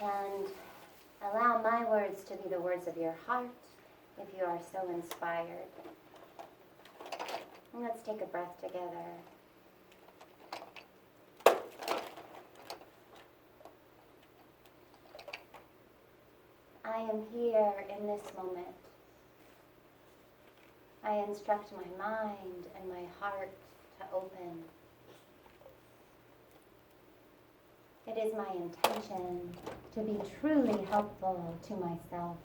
and allow my words to be the words of your heart if you are so inspired. And let's take a breath together. I am here in this moment. I instruct my mind and my heart to open. It is my intention to be truly helpful to myself.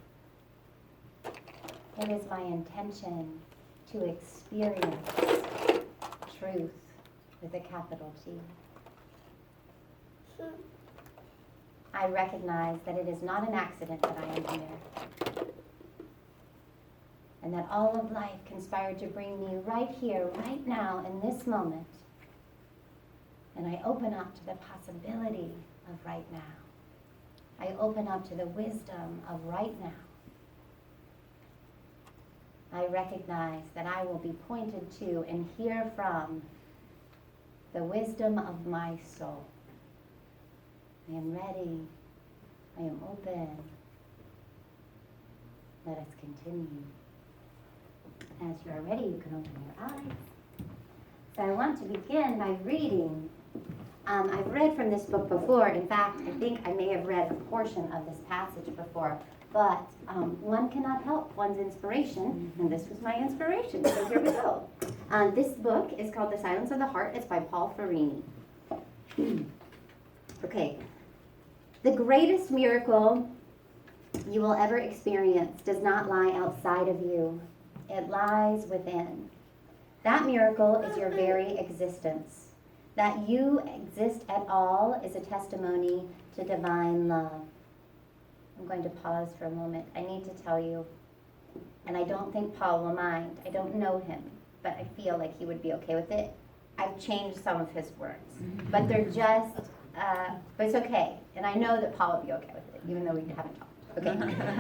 It is my intention to experience truth with a capital T. I recognize that it is not an accident that I am here, and that all of life conspired to bring me right here, right now, in this moment. And I open up to the possibility of right now. I open up to the wisdom of right now. I recognize that I will be pointed to and hear from the wisdom of my soul. I am ready. I am open. Let us continue. As you are ready, you can open your eyes. So I want to begin by reading. I've read from this book before. In fact, I think I may have read a portion of this passage before. But one cannot help one's inspiration, and this was my inspiration, so here we go. This book is called The Silence of the Heart. It's by Paul Ferrini. Okay. The greatest miracle you will ever experience does not lie outside of you. It lies within. That miracle is your very existence. That you exist at all is a testimony to divine love. I'm going to pause for a moment. I need to tell you, and I don't think Paul will mind. I don't know him, but I feel like he would be okay with it. I've changed some of his words, but they're just, but it's okay. And I know that Paul will be okay with it, even though we haven't talked. Okay,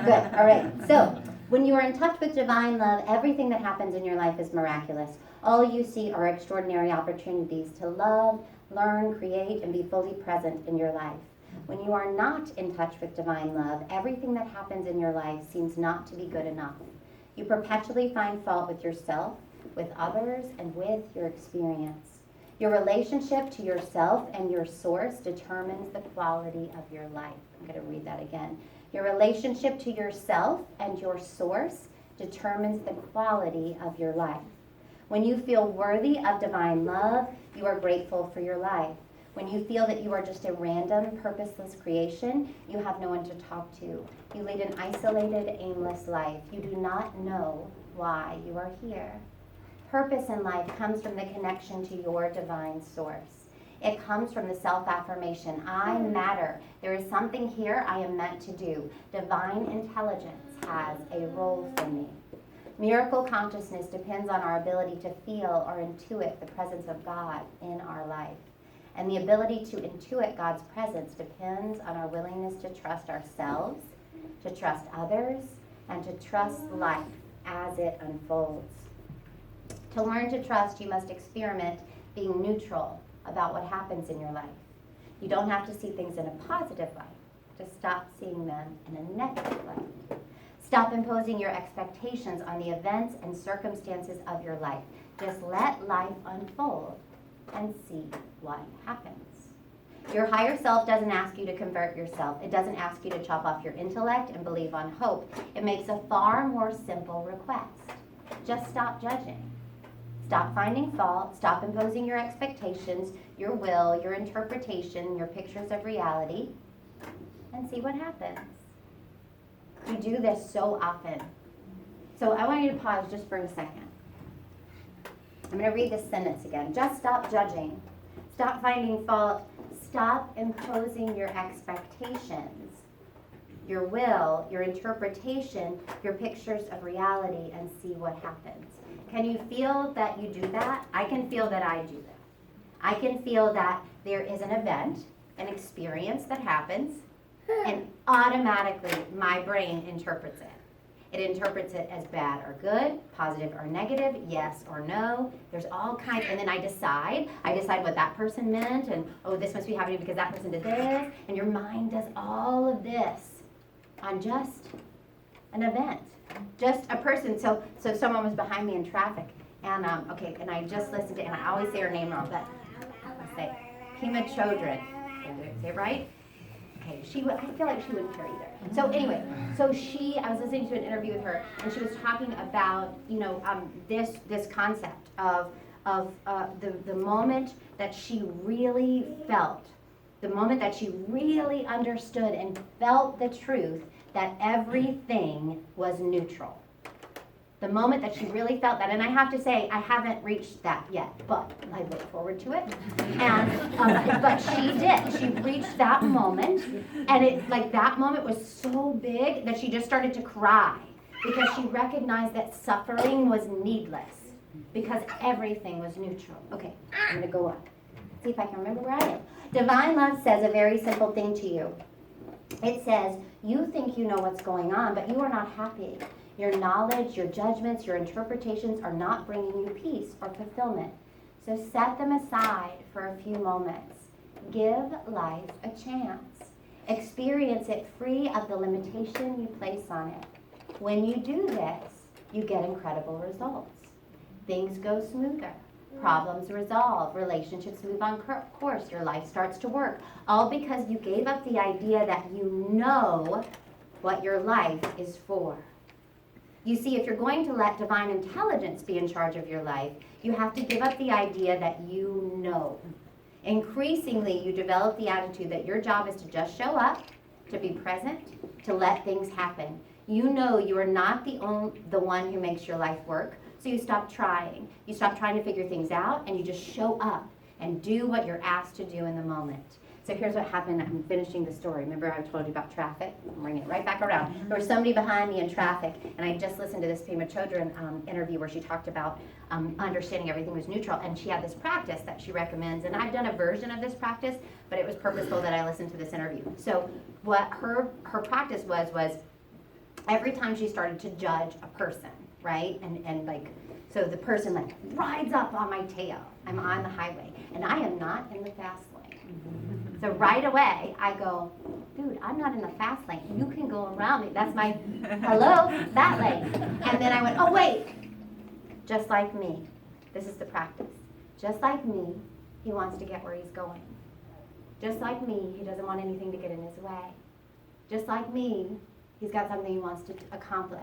good, all right. So, when you are in touch with divine love, everything that happens in your life is miraculous. All you see are extraordinary opportunities to love, learn, create, and be fully present in your life. When you are not in touch with divine love, everything that happens in your life seems not to be good enough. You perpetually find fault with yourself, with others, and with your experience. Your relationship to yourself and your source determines the quality of your life. I'm going to read that again. Your relationship to yourself and your source determines the quality of your life. When you feel worthy of divine love, you are grateful for your life. When you feel that you are just a random, purposeless creation, you have no one to talk to. You lead an isolated, aimless life. You do not know why you are here. Purpose in life comes from the connection to your divine source. It comes from the self-affirmation. I matter. There is something here I am meant to do. Divine intelligence has a role for me. Miracle consciousness depends on our ability to feel or intuit the presence of God in our life. And the ability to intuit God's presence depends on our willingness to trust ourselves, to trust others, and to trust life as it unfolds. To learn to trust, you must experiment being neutral about what happens in your life. You don't have to see things in a positive light. Just stop seeing them in a negative light. Stop imposing your expectations on the events and circumstances of your life. Just let life unfold and see what happens. Your higher self doesn't ask you to convert yourself. It doesn't ask you to chop off your intellect and believe on hope. It makes a far more simple request. Just stop judging. Stop finding fault. Stop imposing your expectations, your will, your interpretation, your pictures of reality, and see what happens. We do this so often. So I want you to pause just for a second. I'm going to read this sentence again. Just stop judging. Stop finding fault. Stop imposing your expectations, your will, your interpretation, your pictures of reality, and see what happens. Can you feel that you do that? I can feel that I do that. I can feel that there is an event, an experience that happens, and automatically my brain interprets it. It interprets it as bad or good, positive or negative, yes or no. There's all kinds, and then I decide what that person meant, and oh, this must be happening because that person did this, and your mind does all of this on just an event, just a person. So someone was behind me in traffic, and and I just listened to, and I always say her name wrong, but I'll say Pima Chodron. Did I say it right? Okay, I feel like she wouldn't care either. So anyway, I was listening to an interview with her, and she was talking about, this concept of the moment that she really felt, the moment that she really understood and felt the truth that everything was neutral. The moment that she really felt that, and I have to say, I haven't reached that yet, but I look forward to it. And but she did. She reached that moment, and that moment was so big that she just started to cry because she recognized that suffering was needless because everything was neutral. Okay, I'm gonna go up. See if I can remember where I am. Divine love says a very simple thing to you. It says, you think you know what's going on, but you are not happy. Your knowledge, your judgments, your interpretations are not bringing you peace or fulfillment. So set them aside for a few moments. Give life a chance. Experience it free of the limitation you place on it. When you do this, you get incredible results. Things go smoother. Problems resolve. Relationships move on course. Your life starts to work. All because you gave up the idea that you know what your life is for. You see, if you're going to let divine intelligence be in charge of your life, you have to give up the idea that you know. Increasingly, you develop the attitude that your job is to just show up, to be present, to let things happen. You know you are not the one who makes your life work, so you stop trying. You stop trying to figure things out, and you just show up and do what you're asked to do in the moment. So here's what happened. I'm finishing the story. Remember I told you about traffic? I'm bringing it right back around. There was somebody behind me in traffic, and I just listened to this Pima Chodron interview where she talked about understanding everything was neutral, and she had this practice that she recommends, and I've done a version of this practice, but it was purposeful that I listened to this interview. So what her practice was every time she started to judge a person, right? So the person rides up on my tail. I'm on the highway, and I am not in the fast lane. So right away, I go, dude, I'm not in the fast lane. You can go around me. That's my, hello, that lane. And then I went, oh, wait. Just like me. This is the practice. Just like me, he wants to get where he's going. Just like me, he doesn't want anything to get in his way. Just like me, he's got something he wants to accomplish.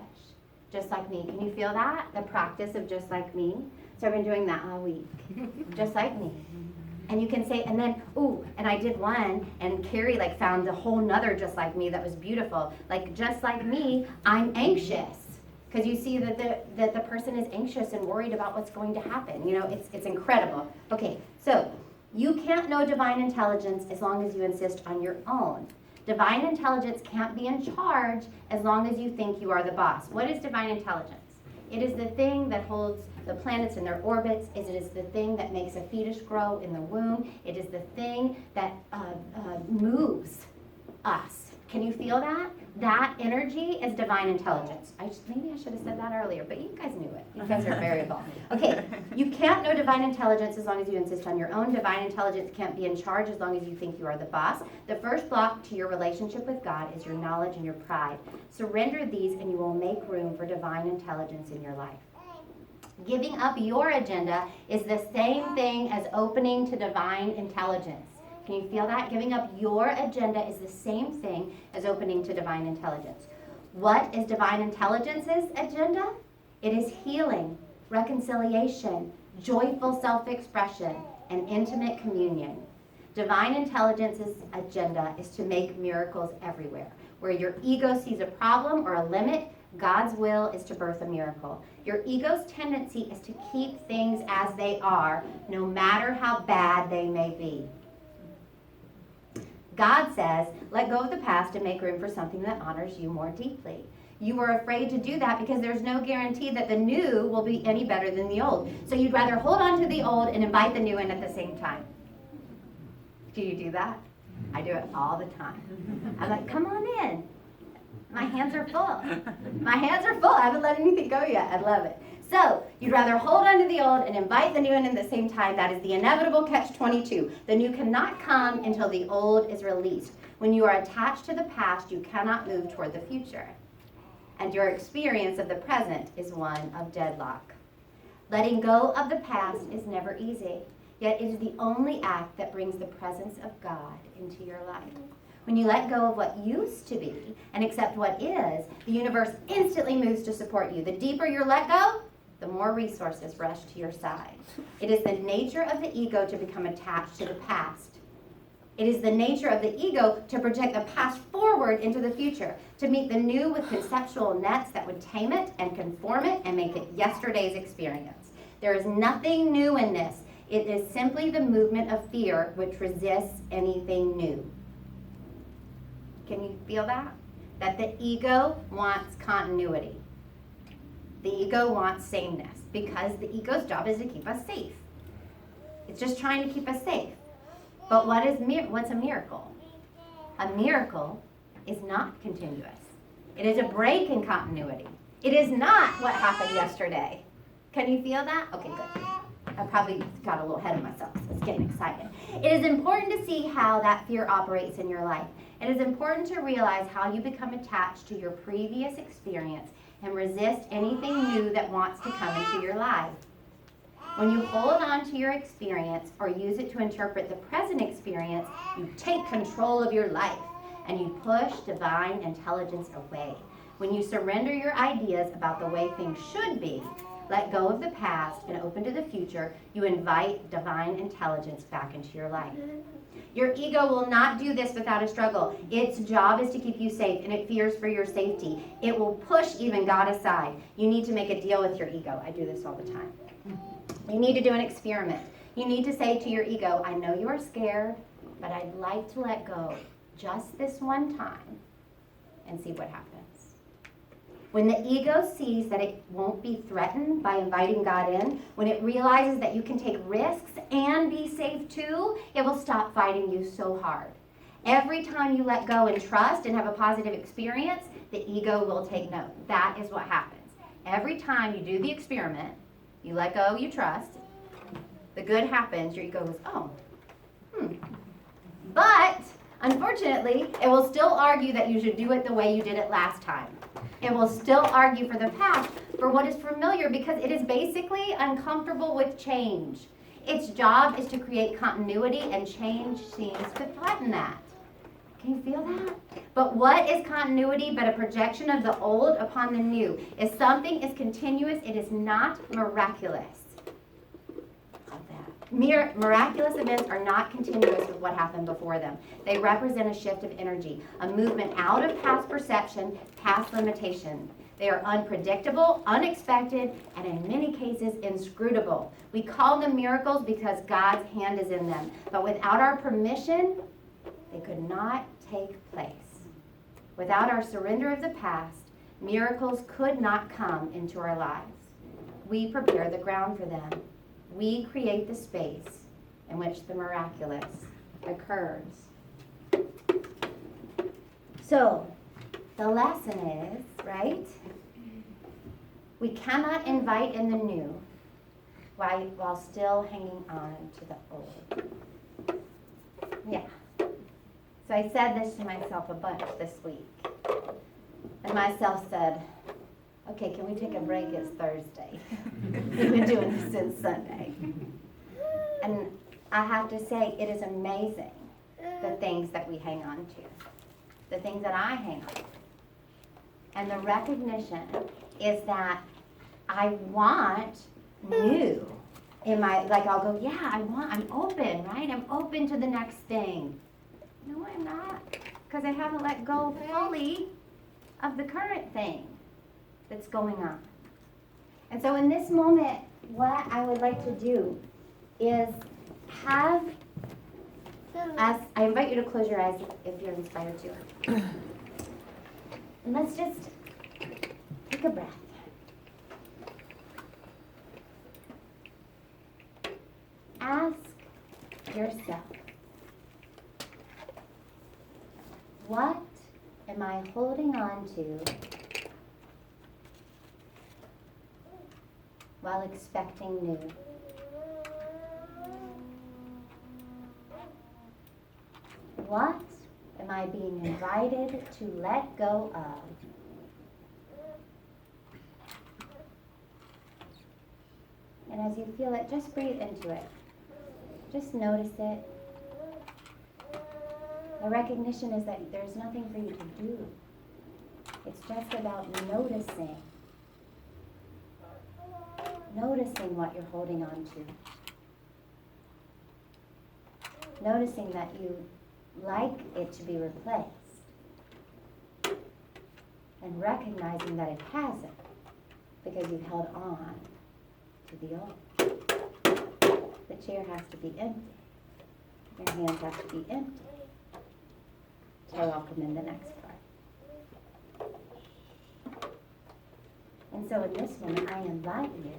Just like me. Can you feel that? The practice of just like me? So I've been doing that all week. Just like me. And you can say, and then, and I did one, and Carrie found a whole nother just like me that was beautiful. Just like me, I'm anxious. Because you see that the person is anxious and worried about what's going to happen. It's incredible. Okay, so you can't know divine intelligence as long as you insist on your own. Divine intelligence can't be in charge as long as you think you are the boss. What is divine intelligence? It is the thing that holds the planets in their orbits. It is the thing that makes a fetus grow in the womb. It is the thing that moves us. Can you feel that? That energy is divine intelligence. Maybe I should have said that earlier, but you guys knew it. You guys are variable. Okay, you can't know divine intelligence as long as you insist on your own. Divine intelligence can't be in charge as long as you think you are the boss. The first block to your relationship with God is your knowledge and your pride. Surrender these and you will make room for divine intelligence in your life. Giving up your agenda is the same thing as opening to divine intelligence. Can you feel that? Giving up your agenda is the same thing as opening to divine intelligence. What is divine intelligence's agenda? It is healing, reconciliation, joyful self-expression, and intimate communion. Divine intelligence's agenda is to make miracles everywhere. Where your ego sees a problem or a limit, God's will is to birth a miracle. Your ego's tendency is to keep things as they are, no matter how bad they may be. God says, let go of the past and make room for something that honors you more deeply. You are afraid to do that because there's no guarantee that the new will be any better than the old. So you'd rather hold on to the old and invite the new in at the same time. Do you do that? I do it all the time. I'm like, come on in. My hands are full. My hands are full. I haven't let anything go yet. I love it. So, you'd rather hold on to the old and invite the new in at the same time. That is the inevitable catch-22. The new cannot come until the old is released. When you are attached to the past, you cannot move toward the future. And your experience of the present is one of deadlock. Letting go of the past is never easy, yet it is the only act that brings the presence of God into your life. When you let go of what used to be and accept what is, the universe instantly moves to support you. The deeper your let go, the more resources rush to your side. It is the nature of the ego to become attached to the past. It is the nature of the ego to project the past forward into the future, to meet the new with conceptual nets that would tame it and conform it and make it yesterday's experience. There is nothing new in this. It is simply the movement of fear which resists anything new. Can you feel that? That the ego wants continuity. The ego wants sameness because the ego's job is to keep us safe. It's just trying to keep us safe. But what's a miracle? A miracle is not continuous. It is a break in continuity. It is not what happened yesterday. Can you feel that? Okay, good. I probably got a little ahead of myself, so it's getting excited. It is important to see how that fear operates in your life. It is important to realize how you become attached to your previous experience and resist anything new that wants to come into your life. When you hold on to your experience or use it to interpret the present experience, you take control of your life and you push divine intelligence away. When you surrender your ideas about the way things should be, let go of the past and open to the future, you invite divine intelligence back into your life. Your ego will not do this without a struggle. Its job is to keep you safe, and it fears for your safety. It will push even God aside. You need to make a deal with your ego. I do this all the time. You need to do an experiment. You need to say to your ego, I know you are scared, but I'd like to let go just this one time and see what happens. When the ego sees that it won't be threatened by inviting God in, when it realizes that you can take risks and be safe too, it will stop fighting you so hard. Every time you let go and trust and have a positive experience, the ego will take note. That is what happens. Every time you do the experiment, you let go, you trust, the good happens, your ego goes, But, unfortunately, it will still argue that you should do it the way you did it last time. It will still argue for the past, for what is familiar, because it is basically uncomfortable with change. Its job is to create continuity, and change seems to threaten that. Can you feel that? But what is continuity but a projection of the old upon the new? If something is continuous, it is not miraculous. Miraculous events are not continuous with what happened before them. They represent a shift of energy, a movement out of past perception, past limitation. They are unpredictable, unexpected, and in many cases inscrutable. We call them miracles because God's hand is in them. But without our permission, they could not take place. Without our surrender of the past, miracles could not come into our lives. We prepare the ground for them. We create the space in which the miraculous occurs. So, the lesson is, right? We cannot invite in the new while still hanging on to the old. Yeah. So I said this to myself a bunch this week. And myself said, okay, can we take a break? It's Thursday. We've been doing this since Sunday. And I have to say, it is amazing the things that we hang on to, the things that I hang on to. And the recognition is that I want new in my, like I'll go, yeah, I'm open, right? I'm open to the next thing. No, I'm not, because I haven't let go fully of the current thing that's going on. And so in this moment, what I would like to do is have us, I invite you to close your eyes if you're inspired to. And let's just take a breath. Ask yourself, what am I holding on to while expecting new? What am I being invited to let go of? And as you feel it, just breathe into it. Just notice it. The recognition is that there's nothing for you to do. It's just about noticing. Noticing what you're holding on to. Noticing that you like it to be replaced. And recognizing that it hasn't because you've held on to the old. The chair has to be empty. Your hands have to be empty to welcome in the next part. And so in this moment, I invite you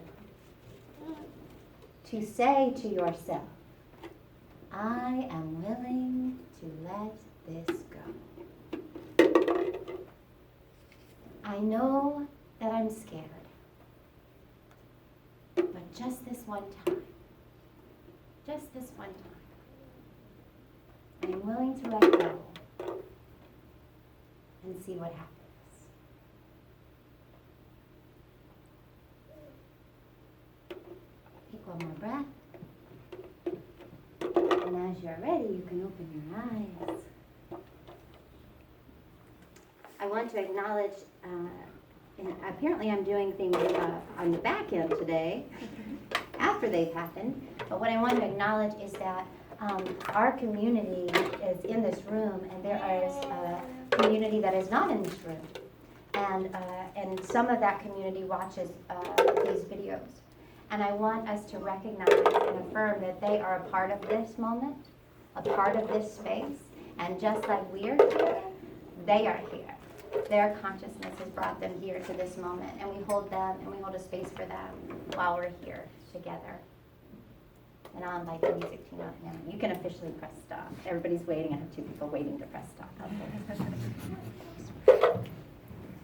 to say to yourself, I am willing to let this go. I know that I'm scared, but just this one time, just this one time, I am willing to let go and see what happens. Take one more breath. And as you're ready, you can open your eyes. I want to acknowledge, and apparently I'm doing things on the back end today, after they've happened. But what I want to acknowledge is that our community is in this room, and there is a community that is not in this room. And some of that community watches these videos. And I want us to recognize and affirm that they are a part of this moment, a part of this space. And just like we're here, they are here. Their consciousness has brought them here to this moment. And we hold them and we hold a space for them while we're here together. And I'll invite the music team out now. You can officially press stop. Everybody's waiting. I have two people waiting to press stop.